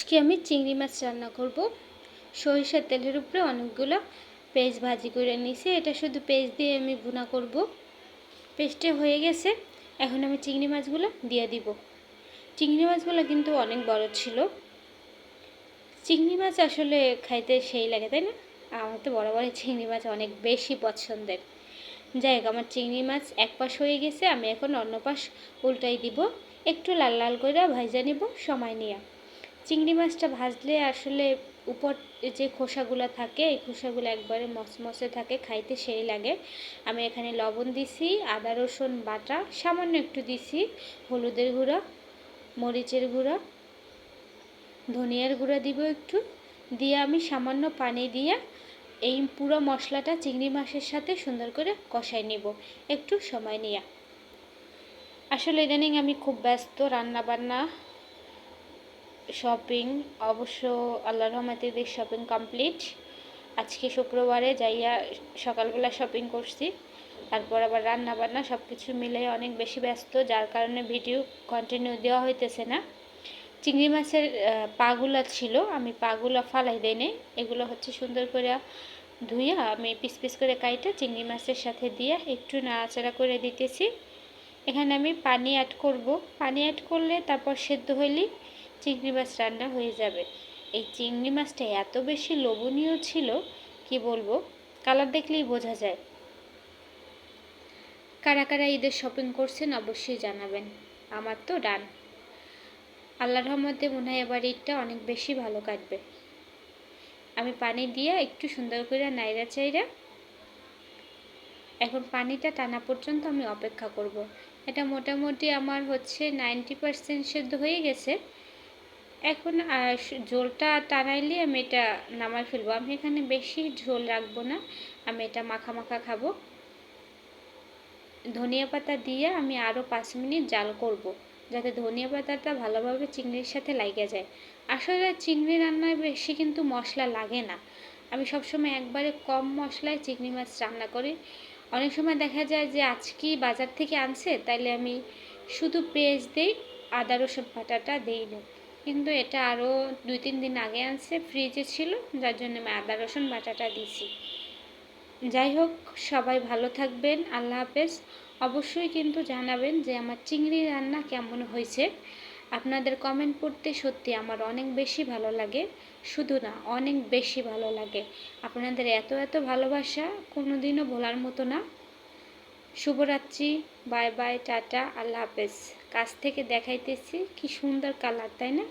আজকে আমি চিংড়ি মাছ রান্না করব। সরিষার তেলের উপরে অনেকগুলো পেঁয়াজ ভাজি করে নিয়েছি। এটা শুধু পেঁয়াজ দিয়ে আমি ভুনা করব। পেস্টে হয়ে গেছে। এখন আমি চিংড়ি মাছগুলো দিয়ে দিব। চিংড়ি মাছগুলো কিন্তু অনেক বড় ছিল। চিংড়ি মাছ আসলে খাইতে সেই লাগে, তাই না? আমার তো বরাবর চিংড়ি মাছ অনেক বেশি পছন্দের। যাই হোক, আমার চিংড়ি মাছ এক পাশ হয়ে গেছে। আমি এখন অন্য পাশ উল্টাই দিব। একটু লাল লাল করে ভাজা নিব সময় নিয়ে। চিংড়ি মাছটা ভাজলে আসলে উপর যে খোসাগুলো থাকে, এই খোসাগুলো একবারে মচমচে থাকে, খাইতে সেই লাগে। আমি এখানে লবণ দিছি, আদা রসুন বাটা সামান্য একটু দিছি, হলুদের গুঁড়া, মরিচের গুঁড়া, ধনিয়ার গুঁড়া দিব একটু, দিয়ে আমি সামান্য পানি দিয়ে এই পুরো মশলাটা চিংড়ি মাছের সাথে সুন্দর করে কষাই নিব একটু সময় নিয়ে। আসলে ইদানিং আমি খুব ব্যস্ত, রান্না বান্না, শপিং, অবশ্য আল্লাহর রহমতে শপিং কমপ্লিট। আজকে শুক্রবারে যাইয়া সকালবেলা শপিং করছি, তারপর আবার রান্না বান্না সব কিছু মিলে অনেক বেশি ব্যস্ত, যার কারণে ভিডিও কন্টিনিউ দেওয়া হইতেছে না। চিংড়ি মাছের পাগুলা ছিল, আমি পাগুলা ফালাই দেই নি। এগুলো হচ্ছে সুন্দর করে ধুইয়া আমি পিস পিস করে কাইটা চিংড়ি মাছের সাথে দিয়ে একটু নাড়াচাড়া করে দিতেছি। এখানে আমি পানি অ্যাড করব। পানি অ্যাড করলে তারপর সেদ্ধ হইলেই চিংড়ি মাছ রান্না হয়ে যাবে। এই চিংড়ি মাছটা এত বেশি লোভনীয় ছিল, কি বলবো, কালার দেখলেই বোঝা যায়। কারা কারা ঈদের শপিং করছেন অবশ্যই জানাবেন। আমার তো ডান। আল্লাহর রহমতে মনে হয় এবার ঈদটা অনেক বেশি ভালো কাটবে। আমি পানি দিয়ে একটু সুন্দর করে নাইড়া চাইড়া এখন পানিটা টানা পর্যন্ত আমি অপেক্ষা করব। এটা মোটামুটি আমার হচ্ছে 90% সেদ্ধ হয়ে গেছে। এখন ঝোলটা টানাইলে আমি এটা নামাই ফেলবো। আমি এখানে বেশি ঝোল রাখবো না, আমি এটা মাখা মাখা খাবো। ধনিয়া পাতা দিয়ে আমি আরও 5 মিনিট জাল করব, যাতে ধনিয়া পাতাটা ভালোভাবে চিংড়ির সাথে লাগে যায়। আসলে চিংড়ি রান্নায় বেশি কিন্তু মশলা লাগে না। আমি সবসময় একবারে কম মশলায় চিংড়ি মাছ রান্না করি। অনেক সময় দেখা যায় যে আজকেই বাজার থেকে আনছে, তাইলে আমি শুধু পেঁয়াজ দিই, আদা রসুন বাটাটা দিই না। কিন্তু এটা আরও 2-3 দিন আগে আনছে, ফ্রিজে ছিল, যার জন্য আমি আদা রসুন বাটাটা দিছি। যাই হোক, সবাই ভালো থাকবেন। আল্লাহ হাফেজ। অবশ্যই কিন্তু জানাবেন যে আমার চিংড়ি রান্না কেমন হয়েছে। আপনাদের কমেন্ট পড়তে সত্যি আমার অনেক বেশি ভালো লাগে, শুধু না অনেক বেশি ভালো লাগে। আপনাদের এত এত ভালোবাসা কোনোদিনও ভোলার মতো না। শুভরাত্রি, বাই বাই, টাটা, আল্লাহ হাফেজ। কাছ থেকে দেখাইতেছি কি সুন্দর কালার, তাই না?